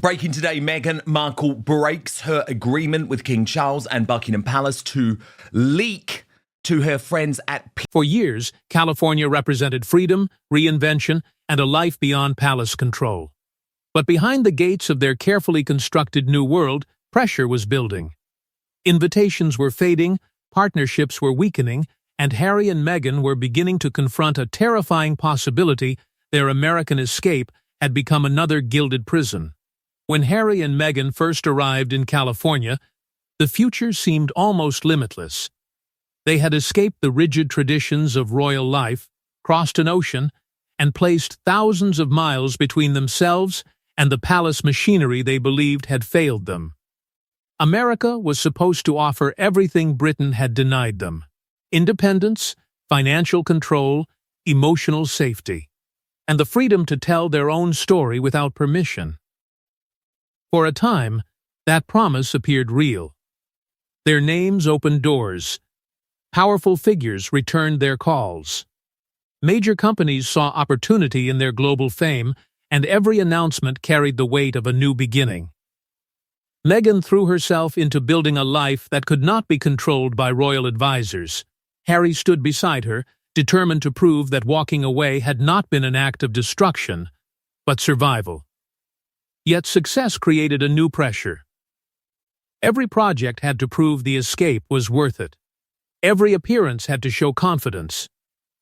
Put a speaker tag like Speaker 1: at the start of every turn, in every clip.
Speaker 1: Breaking today, Meghan Markle breaks her agreement with King Charles and Buckingham Palace to leak to her friends at
Speaker 2: For years, California represented freedom, reinvention, and a life beyond palace control. But behind the gates of their carefully constructed new world, pressure was building. Invitations were fading, partnerships were weakening, and Harry and Meghan were beginning to confront a terrifying possibility: their American escape had become another gilded prison. When Harry and Meghan first arrived in California, the future seemed almost limitless. They had escaped the rigid traditions of royal life, crossed an ocean, and placed thousands of miles between themselves and the palace machinery they believed had failed them. America was supposed to offer everything Britain had denied them: independence, financial control, emotional safety, and the freedom to tell their own story without permission. For a time, that promise appeared real. Their names opened doors. Powerful figures returned their calls. Major companies saw opportunity in their global fame, and every announcement carried the weight of a new beginning. Meghan threw herself into building a life that could not be controlled by royal advisors. Harry stood beside her, determined to prove that walking away had not been an act of destruction, but survival. Yet success created a new pressure. Every project had to prove the escape was worth it. Every appearance had to show confidence.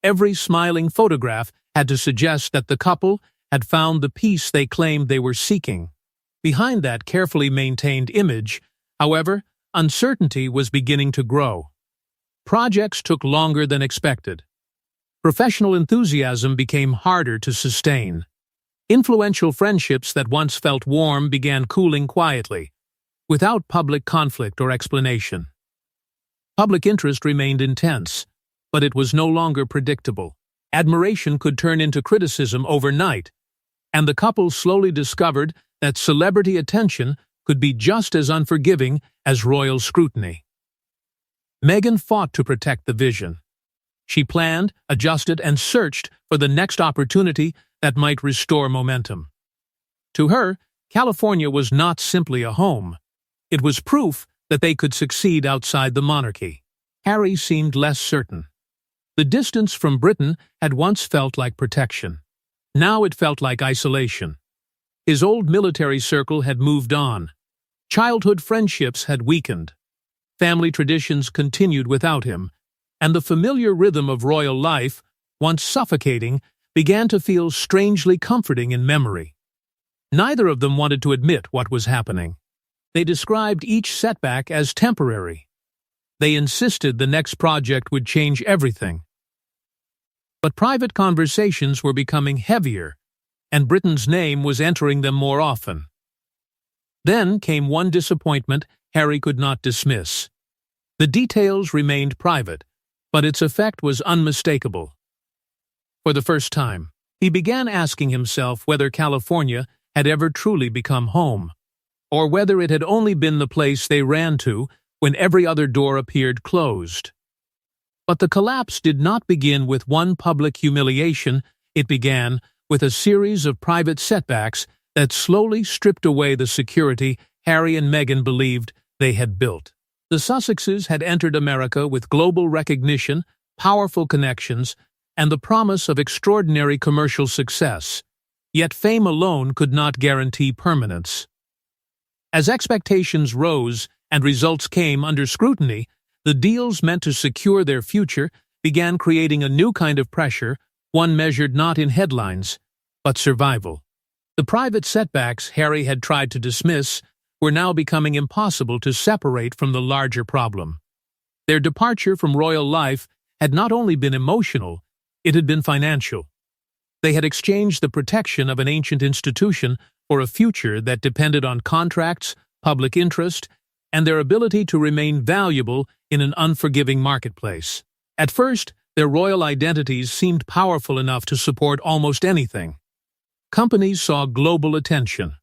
Speaker 2: Every smiling photograph had to suggest that the couple had found the peace they claimed they were seeking. Behind that carefully maintained image, however, uncertainty was beginning to grow. Projects took longer than expected. Professional enthusiasm became harder to sustain. Influential friendships that once felt warm began cooling quietly, without public conflict or explanation. Public interest remained intense, but it was no longer predictable. Admiration could turn into criticism overnight, and the couple slowly discovered that celebrity attention could be just as unforgiving as royal scrutiny. Meghan fought to protect the vision. She planned, adjusted, and searched for the next opportunity that might restore momentum. To her, California was not simply a home. It was proof that they could succeed outside the monarchy. Harry seemed less certain. The distance from Britain had once felt like protection. Now it felt like isolation. His old military circle had moved on. Childhood friendships had weakened. Family traditions continued without him, and the familiar rhythm of royal life, once suffocating, began to feel strangely comforting in memory. Neither of them wanted to admit what was happening. They described each setback as temporary. They insisted the next project would change everything. But private conversations were becoming heavier, and Britain's name was entering them more often. Then came one disappointment Harry could not dismiss. The details remained private, but its effect was unmistakable. For the first time, he began asking himself whether California had ever truly become home, or whether it had only been the place they ran to when every other door appeared closed. But the collapse did not begin with one public humiliation. It began with a series of private setbacks that slowly stripped away the security Harry and Meghan believed they had built. The Sussexes had entered America with global recognition, powerful connections, and the promise of extraordinary commercial success. Yet fame alone could not guarantee permanence. As expectations rose and results came under scrutiny, the deals meant to secure their future began creating a new kind of pressure, one measured not in headlines, but survival. The private setbacks Harry had tried to dismiss were now becoming impossible to separate from the larger problem. Their departure from royal life had not only been emotional, it had been financial. They had exchanged the protection of an ancient institution for a future that depended on contracts, public interest, and their ability to remain valuable in an unforgiving marketplace. At first, their royal identities seemed powerful enough to support almost anything. Companies saw global attention.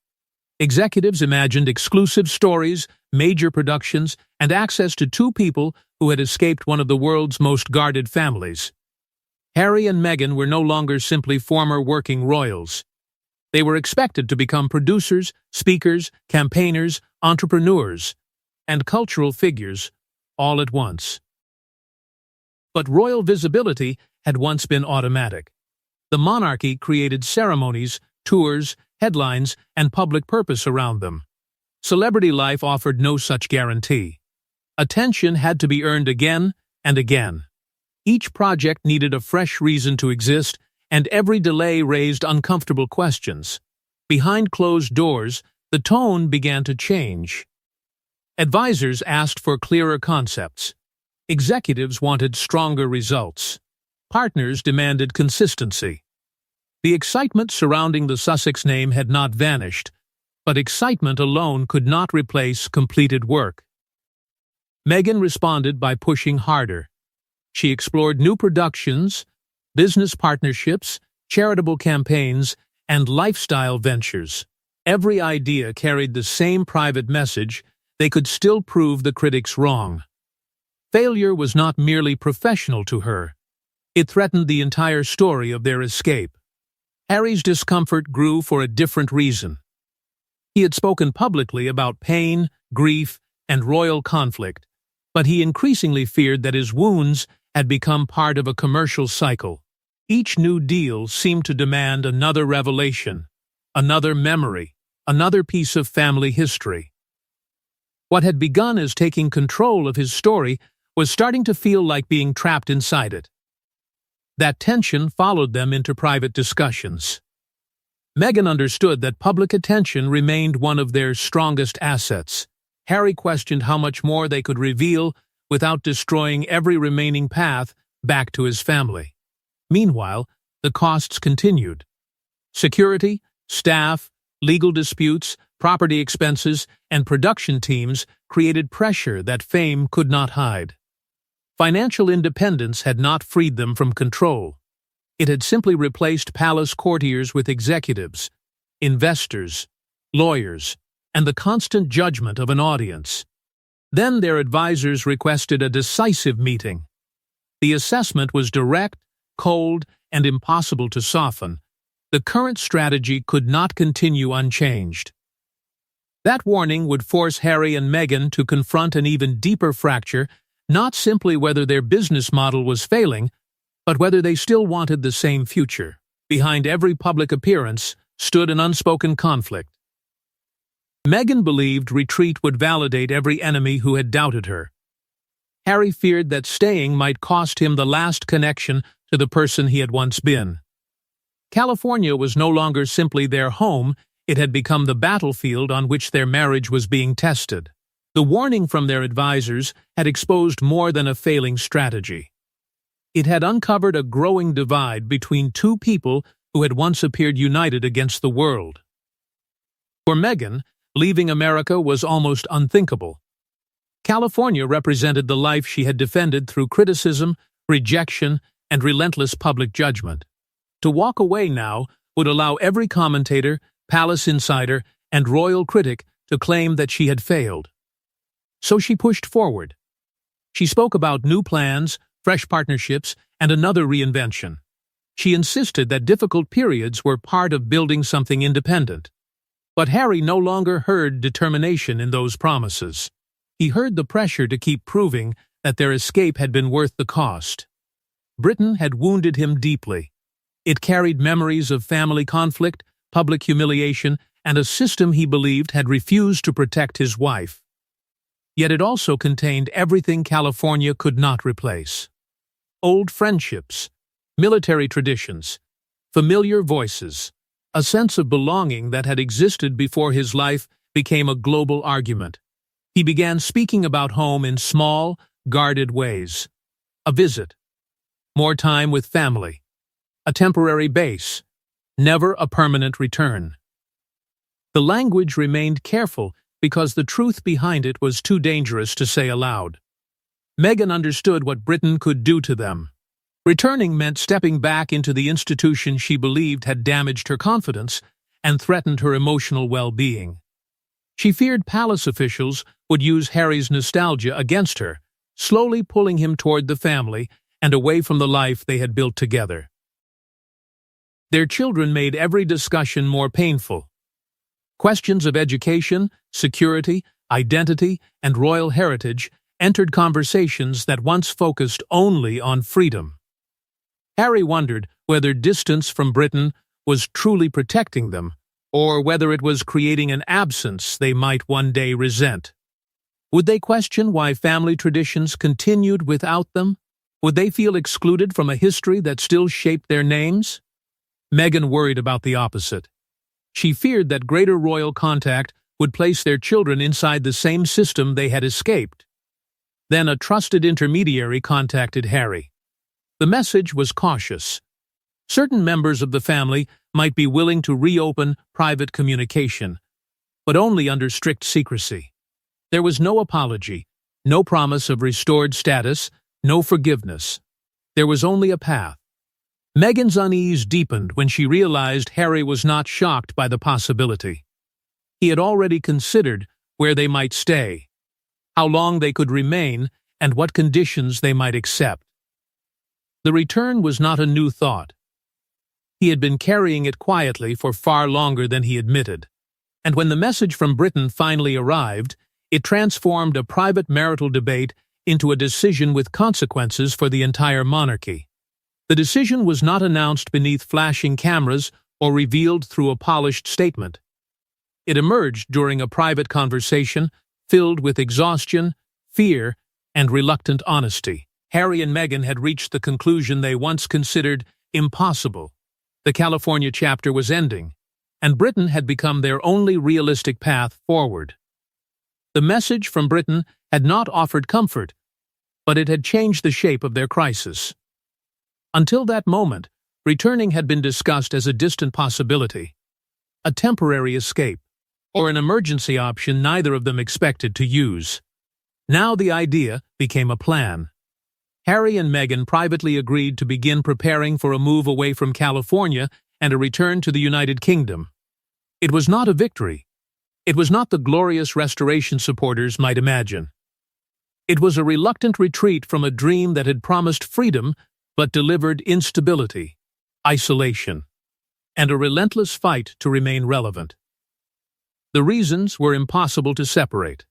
Speaker 2: Executives imagined exclusive stories, major productions, and access to two people who had escaped one of the world's most guarded families. Harry and Meghan were no longer simply former working royals. They were expected to become producers, speakers, campaigners, entrepreneurs, and cultural figures all at once. But royal visibility had once been automatic. The monarchy created ceremonies, tours, headlines, and public purpose around them. Celebrity life offered no such guarantee. Attention had to be earned again and again. Each project needed a fresh reason to exist, and every delay raised uncomfortable questions. Behind closed doors, the tone began to change. Advisors asked for clearer concepts. Executives wanted stronger results. Partners demanded consistency. The excitement surrounding the Sussex name had not vanished, but excitement alone could not replace completed work. Meghan responded by pushing harder. She explored new productions, business partnerships, charitable campaigns, and lifestyle ventures. Every idea carried the same private message: they could still prove the critics wrong. Failure was not merely professional to her. It threatened the entire story of their escape. Harry's discomfort grew for a different reason. He had spoken publicly about pain, grief, and royal conflict, but he increasingly feared that his wounds had become part of a commercial cycle. Each new deal seemed to demand another revelation, another memory, another piece of family history. What had begun as taking control of his story was starting to feel like being trapped inside it. That tension followed them into private discussions. Meghan understood that public attention remained one of their strongest assets. Harry questioned how much more they could reveal without destroying every remaining path back to his family. Meanwhile, the costs continued. Security, staff, legal disputes, property expenses, and production teams created pressure that fame could not hide. Financial independence had not freed them from control. It had simply replaced palace courtiers with executives, investors, lawyers, and the constant judgment of an audience. Then their advisors requested a decisive meeting. The assessment was direct, cold, and impossible to soften. The current strategy could not continue unchanged. That warning would force Harry and Meghan to confront an even deeper fracture, not simply whether their business model was failing, but whether they still wanted the same future. Behind every public appearance stood an unspoken conflict. Meghan believed retreat would validate every enemy who had doubted her. Harry feared that staying might cost him the last connection to the person he had once been. California was no longer simply their home, it had become the battlefield on which their marriage was being tested. The warning from their advisors had exposed more than a failing strategy. It had uncovered a growing divide between two people who had once appeared united against the world. For Meghan, leaving America was almost unthinkable. California represented the life she had defended through criticism, rejection, and relentless public judgment. To walk away now would allow every commentator, palace insider, and royal critic to claim that she had failed. So she pushed forward. She spoke about new plans, fresh partnerships, and another reinvention. She insisted that difficult periods were part of building something independent. But Harry no longer heard determination in those promises. He heard the pressure to keep proving that their escape had been worth the cost. Britain had wounded him deeply. It carried memories of family conflict, public humiliation, and a system he believed had refused to protect his wife. Yet it also contained everything California could not replace. Old friendships, military traditions, familiar voices, a sense of belonging that had existed before his life became a global argument. He began speaking about home in small, guarded ways. A visit, more time with family, a temporary base, never a permanent return. The language remained careful because the truth behind it was too dangerous to say aloud. Meghan understood what Britain could do to them. Returning meant stepping back into the institution she believed had damaged her confidence and threatened her emotional well-being. She feared palace officials would use Harry's nostalgia against her, slowly pulling him toward the family and away from the life they had built together. Their children made every discussion more painful. Questions of education, security, identity, and royal heritage entered conversations that once focused only on freedom. Harry wondered whether distance from Britain was truly protecting them, or whether it was creating an absence they might one day resent. Would they question why family traditions continued without them? Would they feel excluded from a history that still shaped their names? Meghan worried about the opposite. She feared that greater royal contact would place their children inside the same system they had escaped. Then a trusted intermediary contacted Harry. The message was cautious. Certain members of the family might be willing to reopen private communication, but only under strict secrecy. There was no apology, no promise of restored status, no forgiveness. There was only a path. Meghan's unease deepened when she realized Harry was not shocked by the possibility. He had already considered where they might stay, how long they could remain, and what conditions they might accept. The return was not a new thought. He had been carrying it quietly for far longer than he admitted, and when the message from Britain finally arrived, it transformed a private marital debate into a decision with consequences for the entire monarchy. The decision was not announced beneath flashing cameras or revealed through a polished statement. It emerged during a private conversation filled with exhaustion, fear, and reluctant honesty. Harry and Meghan had reached the conclusion they once considered impossible. The California chapter was ending, and Britain had become their only realistic path forward. The message from Britain had not offered comfort, but it had changed the shape of their crisis. Until that moment, returning had been discussed as a distant possibility, a temporary escape, or an emergency option neither of them expected to use. Now the idea became a plan. Harry and Meghan privately agreed to begin preparing for a move away from California and a return to the United Kingdom. It was not a victory. It was not the glorious restoration supporters might imagine. It was a reluctant retreat from a dream that had promised freedom but delivered instability, isolation, and a relentless fight to remain relevant. The reasons were impossible to separate.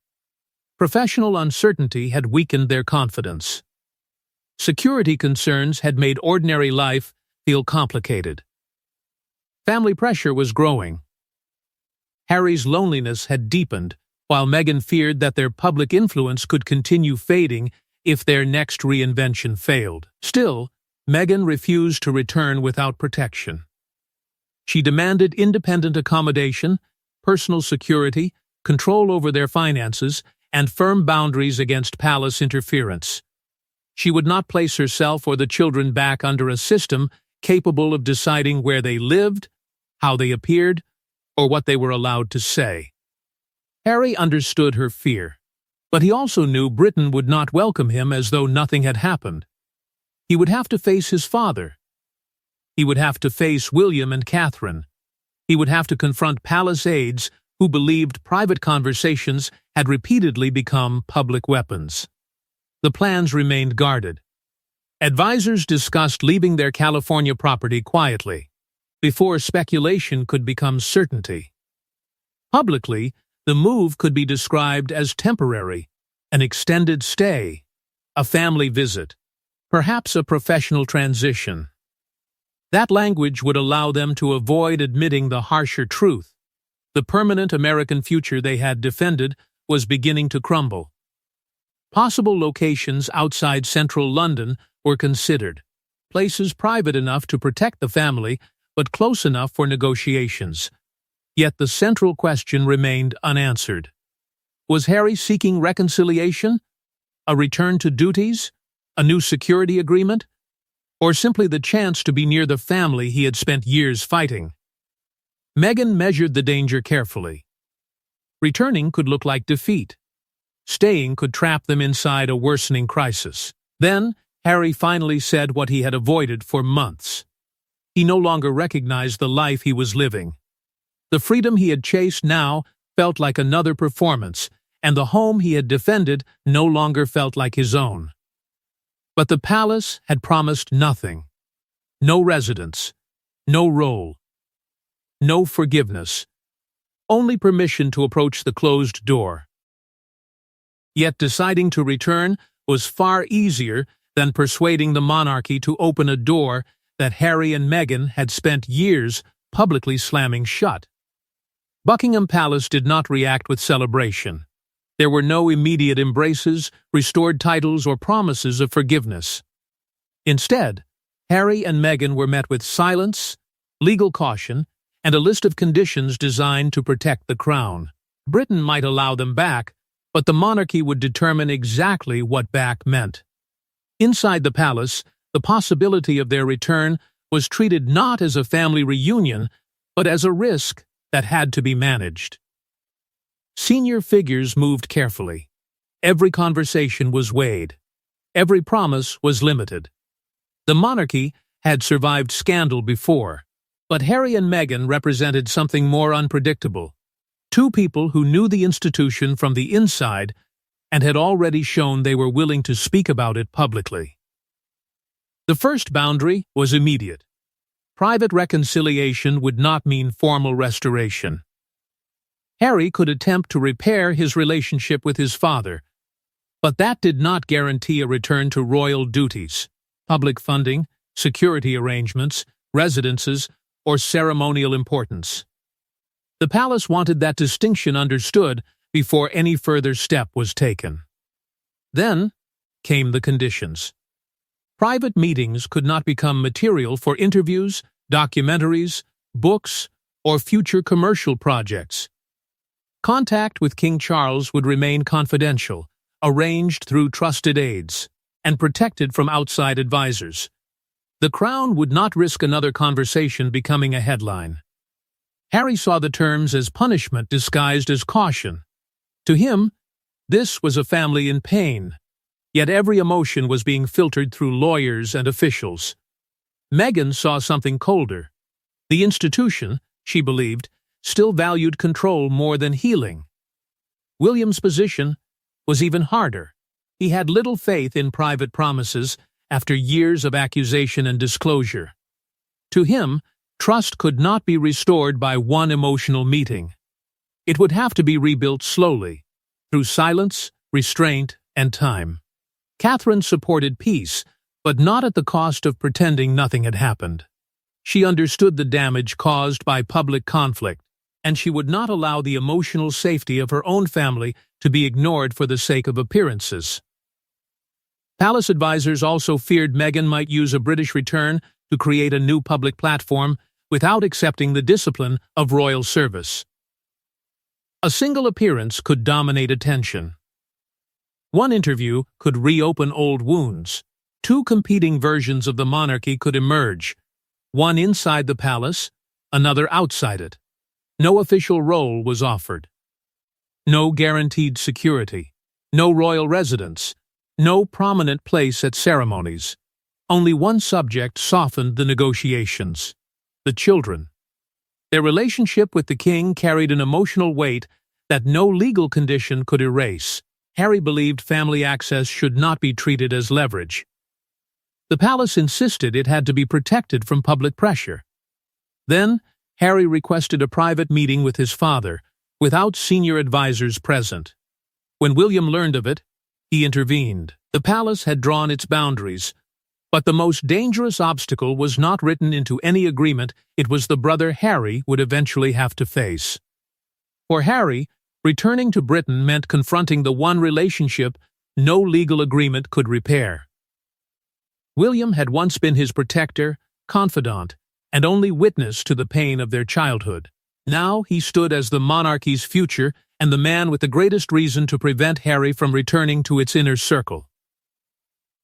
Speaker 2: Professional uncertainty had weakened their confidence. Security concerns had made ordinary life feel complicated. Family pressure was growing. Harry's loneliness had deepened, while Meghan feared that their public influence could continue fading if their next reinvention failed. Still, Meghan refused to return without protection. She demanded independent accommodation, personal security, control over their finances, and firm boundaries against palace interference. She would not place herself or the children back under a system capable of deciding where they lived, how they appeared, or what they were allowed to say. Harry understood her fear, but he also knew Britain would not welcome him as though nothing had happened. He would have to face his father. He would have to face William and Catherine. He would have to confront palace aides who believed private conversations had repeatedly become public weapons. The plans remained guarded. Advisors discussed leaving their California property quietly, before speculation could become certainty. Publicly, the move could be described as temporary, an extended stay, a family visit, perhaps a professional transition. That language would allow them to avoid admitting the harsher truth. The permanent American future they had defended was beginning to crumble. Possible locations outside central London were considered, places private enough to protect the family but close enough for negotiations. Yet the central question remained unanswered. Was Harry seeking reconciliation? A return to duties? A new security agreement? Or simply the chance to be near the family he had spent years fighting? Meghan measured the danger carefully. Returning could look like defeat. Staying could trap them inside a worsening crisis. Then, Harry finally said what he had avoided for months. He no longer recognized the life he was living. The freedom he had chased now felt like another performance, and the home he had defended no longer felt like his own. But the palace had promised nothing. No residence, no role, no forgiveness, only permission to approach the closed door. Yet deciding to return was far easier than persuading the monarchy to open a door that Harry and Meghan had spent years publicly slamming shut. Buckingham Palace did not react with celebration. There were no immediate embraces, restored titles, or promises of forgiveness. Instead, Harry and Meghan were met with silence, legal caution, and a list of conditions designed to protect the crown. Britain might allow them back, but the monarchy would determine exactly what back meant. Inside the palace, the possibility of their return was treated not as a family reunion, but as a risk that had to be managed. Senior figures moved carefully. Every conversation was weighed. Every promise was limited. The monarchy had survived scandal before, but Harry and Meghan represented something more unpredictable. Two people who knew the institution from the inside and had already shown they were willing to speak about it publicly. The first boundary was immediate. Private reconciliation would not mean formal restoration. Harry could attempt to repair his relationship with his father, but that did not guarantee a return to royal duties, public funding, security arrangements, residences, or ceremonial importance. The palace wanted that distinction understood before any further step was taken. Then came the conditions. Private meetings could not become material for interviews, documentaries, books, or future commercial projects. Contact with King Charles would remain confidential, arranged through trusted aides, and protected from outside advisors. The Crown would not risk another conversation becoming a headline. Harry saw the terms as punishment disguised as caution. To him, this was a family in pain, yet every emotion was being filtered through lawyers and officials. Meghan saw something colder. The institution, she believed, still valued control more than healing. William's position was even harder. He had little faith in private promises after years of accusation and disclosure. To him, trust could not be restored by one emotional meeting. It would have to be rebuilt slowly, through silence, restraint, and time. Catherine supported peace, but not at the cost of pretending nothing had happened. She understood the damage caused by public conflict, and she would not allow the emotional safety of her own family to be ignored for the sake of appearances. Palace advisors also feared Meghan might use a British return to create a new public platform without accepting the discipline of royal service. A single appearance could dominate attention. One interview could reopen old wounds. Two competing versions of the monarchy could emerge, one inside the palace, another outside it. No official role was offered. No guaranteed security. No royal residence. No prominent place at ceremonies. Only one subject softened the negotiations: the children. Their relationship with the king carried an emotional weight that no legal condition could erase. Harry believed family access should not be treated as leverage. The palace insisted it had to be protected from public pressure. Then, Harry requested a private meeting with his father, without senior advisors present. When William learned of it, he intervened. The palace had drawn its boundaries, but the most dangerous obstacle was not written into any agreement. It was the brother Harry would eventually have to face. For Harry, returning to Britain meant confronting the one relationship no legal agreement could repair. William had once been his protector, confidant, and only witness to the pain of their childhood. Now he stood as the monarchy's future and the man with the greatest reason to prevent Harry from returning to its inner circle.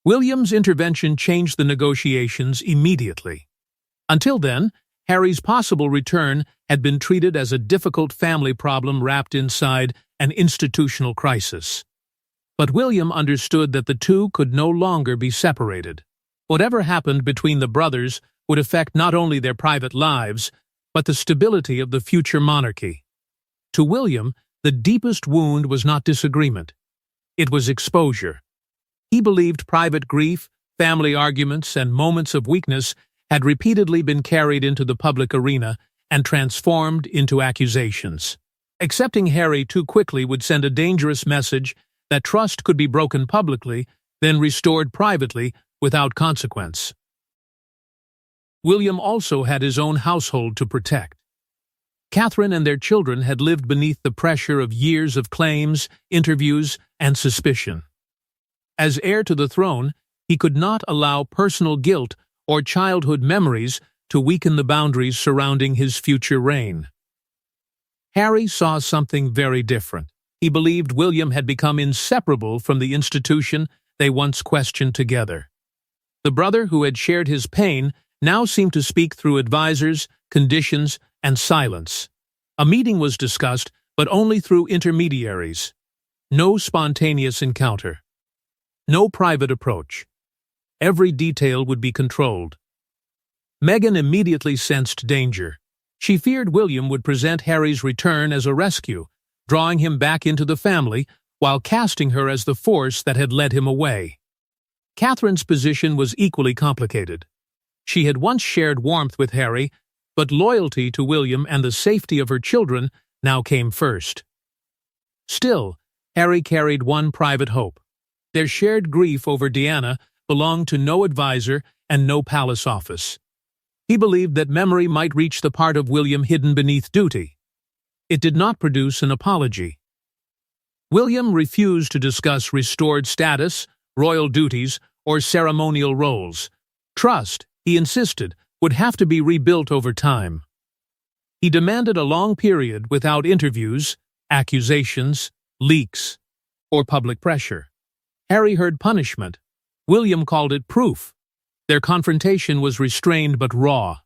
Speaker 2: William's intervention changed the negotiations immediately. Until then, Harry's possible return had been treated as a difficult family problem wrapped inside an institutional crisis. But William understood that the two could no longer be separated. Whatever happened between the brothers would affect not only their private lives, but the stability of the future monarchy. To William, the deepest wound was not disagreement. It was exposure. He believed private grief, family arguments, and moments of weakness had repeatedly been carried into the public arena and transformed into accusations. Accepting Harry too quickly would send a dangerous message that trust could be broken publicly, then restored privately without consequence. William also had his own household to protect. Catherine and their children had lived beneath the pressure of years of claims, interviews, and suspicion. As heir to the throne, he could not allow personal guilt or childhood memories to weaken the boundaries surrounding his future reign. Harry saw something very different. He believed William had become inseparable from the institution they once questioned together. The brother who had shared his pain now seemed to speak through advisors, conditions, and silence. A meeting was discussed, but only through intermediaries. No spontaneous encounter. No private approach. Every detail would be controlled. Meghan immediately sensed danger. She feared William would present Harry's return as a rescue, drawing him back into the family while casting her as the force that had led him away. Catherine's position was equally complicated. She had once shared warmth with Harry, but loyalty to William and the safety of her children now came first. Still, Harry carried one private hope. Their shared grief over Diana belonged to no advisor and no palace office. He believed that memory might reach the part of William hidden beneath duty. It did not produce an apology. William refused to discuss restored status, royal duties, or ceremonial roles. Trust, he insisted, would have to be rebuilt over time. He demanded a long period without interviews, accusations, leaks, or public pressure. Harry heard punishment. William called it proof. Their confrontation was restrained but raw.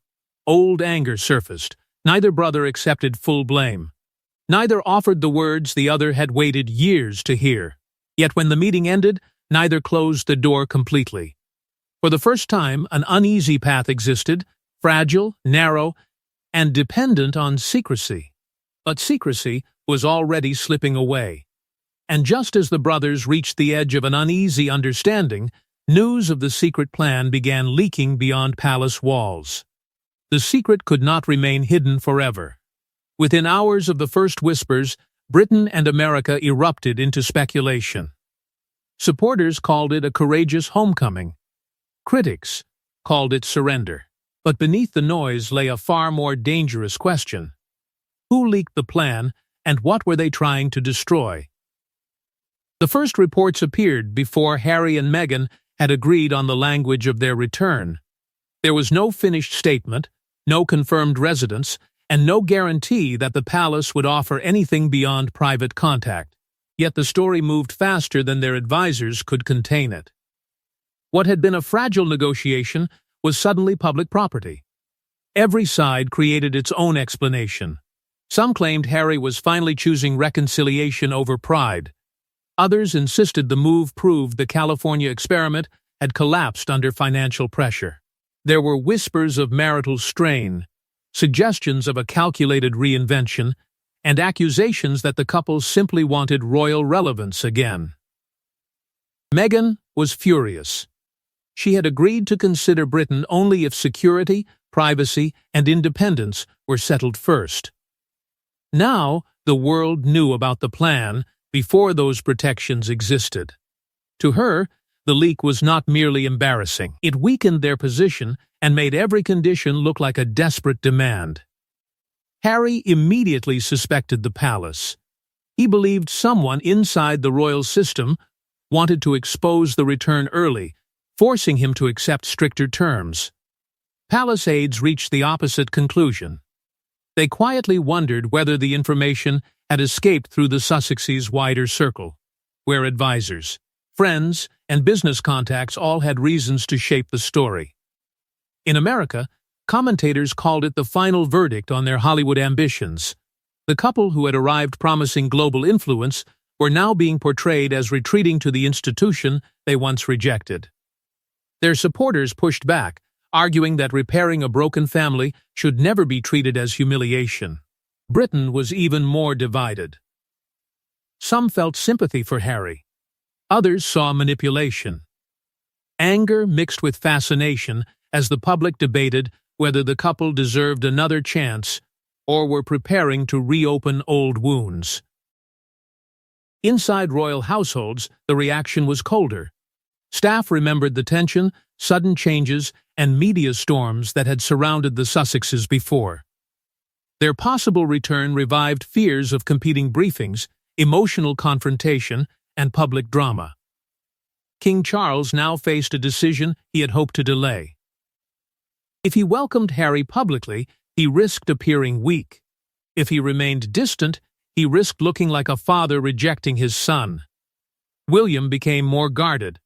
Speaker 2: Old anger surfaced. Neither brother accepted full blame. Neither offered the words the other had waited years to hear. Yet when the meeting ended, neither closed the door completely. For the first time, an uneasy path existed, fragile, narrow, and dependent on secrecy. But secrecy was already slipping away. And just as the brothers reached the edge of an uneasy understanding, news of the secret plan began leaking beyond palace walls. The secret could not remain hidden forever. Within hours of the first whispers, Britain and America erupted into speculation. Supporters called it a courageous homecoming. Critics called it surrender. But beneath the noise lay a far more dangerous question. Who leaked the plan, and what were they trying to destroy? The first reports appeared before Harry and Meghan had agreed on the language of their return. There was no finished statement, no confirmed residence, and no guarantee that the palace would offer anything beyond private contact. Yet the story moved faster than their advisors could contain it. What had been a fragile negotiation was suddenly public property. Every side created its own explanation. Some claimed Harry was finally choosing reconciliation over pride. Others insisted the move proved the California experiment had collapsed under financial pressure. There were whispers of marital strain, suggestions of a calculated reinvention, and accusations that the couple simply wanted royal relevance again. Meghan was furious. She had agreed to consider Britain only if security, privacy, and independence were settled first. Now, the world knew about the plan before those protections existed. To her, the leak was not merely embarrassing. It weakened their position and made every condition look like a desperate demand. Harry immediately suspected the palace. He believed someone inside the royal system wanted to expose the return early, forcing him to accept stricter terms. Palace aides reached the opposite conclusion. They quietly wondered whether the information had escaped through the Sussexes' wider circle, where advisors, friends, and business contacts all had reasons to shape the story. In America, commentators called it the final verdict on their Hollywood ambitions. The couple who had arrived promising global influence were now being portrayed as retreating to the institution they once rejected. Their supporters pushed back, arguing that repairing a broken family should never be treated as humiliation. Britain was even more divided. Some felt sympathy for Harry. Others saw manipulation. Anger mixed with fascination as the public debated whether the couple deserved another chance or were preparing to reopen old wounds. Inside royal households, the reaction was colder. Staff remembered the tension, sudden changes, and media storms that had surrounded the Sussexes before. Their possible return revived fears of competing briefings, emotional confrontation, and public drama. King Charles now faced a decision he had hoped to delay. If he welcomed Harry publicly, he risked appearing weak. If he remained distant, he risked looking like a father rejecting his son. William became more guarded.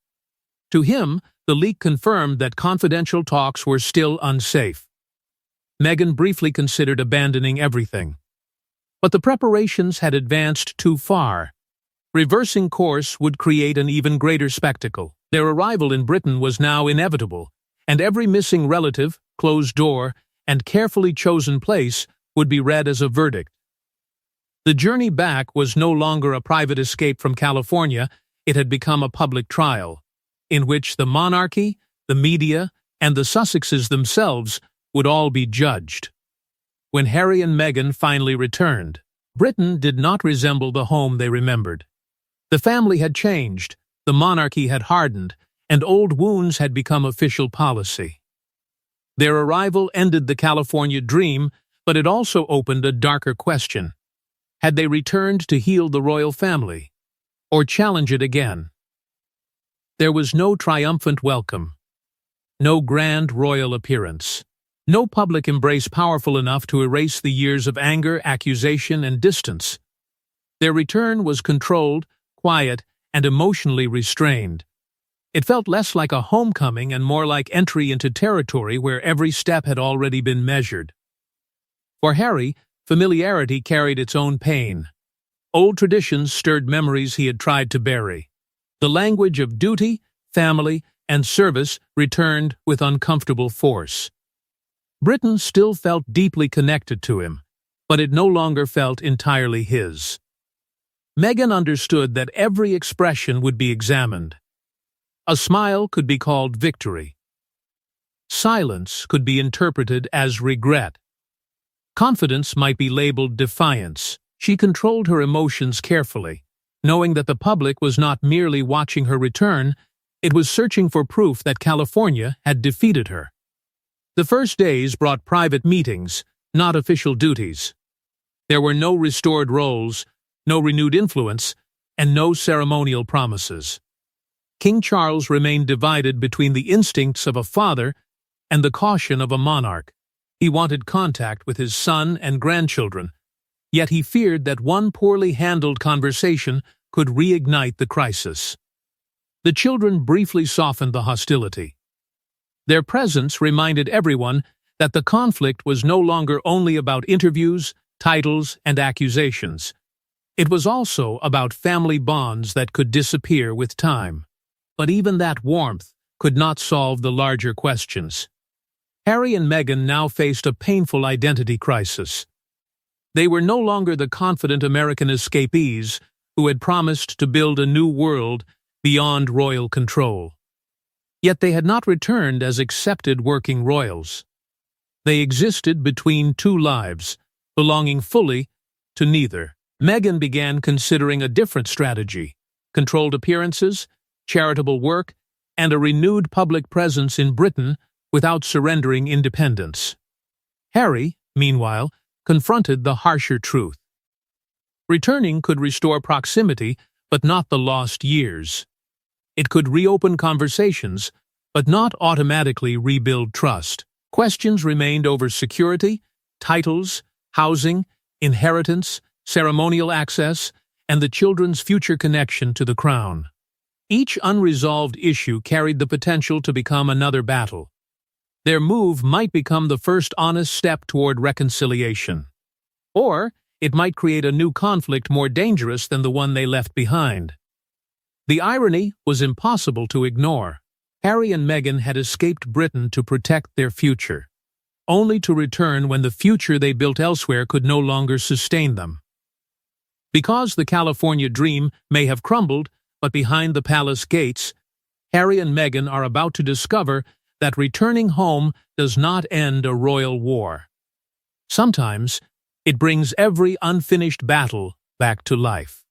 Speaker 2: To him, the leak confirmed that confidential talks were still unsafe. Meghan briefly considered abandoning everything. But the preparations had advanced too far. Reversing course would create an even greater spectacle. Their arrival in Britain was now inevitable, and every missing relative, closed door, and carefully chosen place would be read as a verdict. The journey back was no longer a private escape from California, it had become a public trial, in which the monarchy, the media, and the Sussexes themselves would all be judged. When Harry and Meghan finally returned, Britain did not resemble the home they remembered. The family had changed, the monarchy had hardened, and old wounds had become official policy. Their arrival ended the California dream, but it also opened a darker question. Had they returned to heal the royal family, or challenge it again? There was no triumphant welcome, no grand royal appearance, no public embrace powerful enough to erase the years of anger, accusation, and distance. Their return was controlled, quiet, and emotionally restrained. It felt less like a homecoming and more like entry into territory where every step had already been measured. For Harry, familiarity carried its own pain. Old traditions stirred memories he had tried to bury. The language of duty, family, and service returned with uncomfortable force. Britain still felt deeply connected to him, but it no longer felt entirely his. Meghan understood that every expression would be examined. A smile could be called victory. Silence could be interpreted as regret. Confidence might be labeled defiance. She controlled her emotions carefully, knowing that the public was not merely watching her return, it was searching for proof that California had defeated her. The first days brought private meetings, not official duties. There were no restored roles, no renewed influence, and no ceremonial promises. King Charles remained divided between the instincts of a father and the caution of a monarch. He wanted contact with his son and grandchildren, yet he feared that one poorly handled conversation could reignite the crisis. The children briefly softened the hostility. Their presence reminded everyone that the conflict was no longer only about interviews, titles, and accusations. It was also about family bonds that could disappear with time. But even that warmth could not solve the larger questions. Harry and Meghan now faced a painful identity crisis. They were no longer the confident American escapees who had promised to build a new world beyond royal control. Yet they had not returned as accepted working royals. They existed between two lives, belonging fully to neither. Meghan began considering a different strategy: controlled appearances, charitable work, and a renewed public presence in Britain without surrendering independence. Harry, meanwhile, confronted the harsher truth. Returning could restore proximity, but not the lost years. It could reopen conversations, but not automatically rebuild trust. Questions remained over security, titles, housing, inheritance, ceremonial access, and the children's future connection to the crown. Each unresolved issue carried the potential to become another battle. Their move might become the first honest step toward reconciliation. Or it might create a new conflict more dangerous than the one they left behind. The irony was impossible to ignore. Harry and Meghan had escaped Britain to protect their future, only to return when the future they built elsewhere could no longer sustain them. Because the California dream may have crumbled, but behind the palace gates, Harry and Meghan are about to discover that returning home does not end a royal war. Sometimes, it brings every unfinished battle back to life.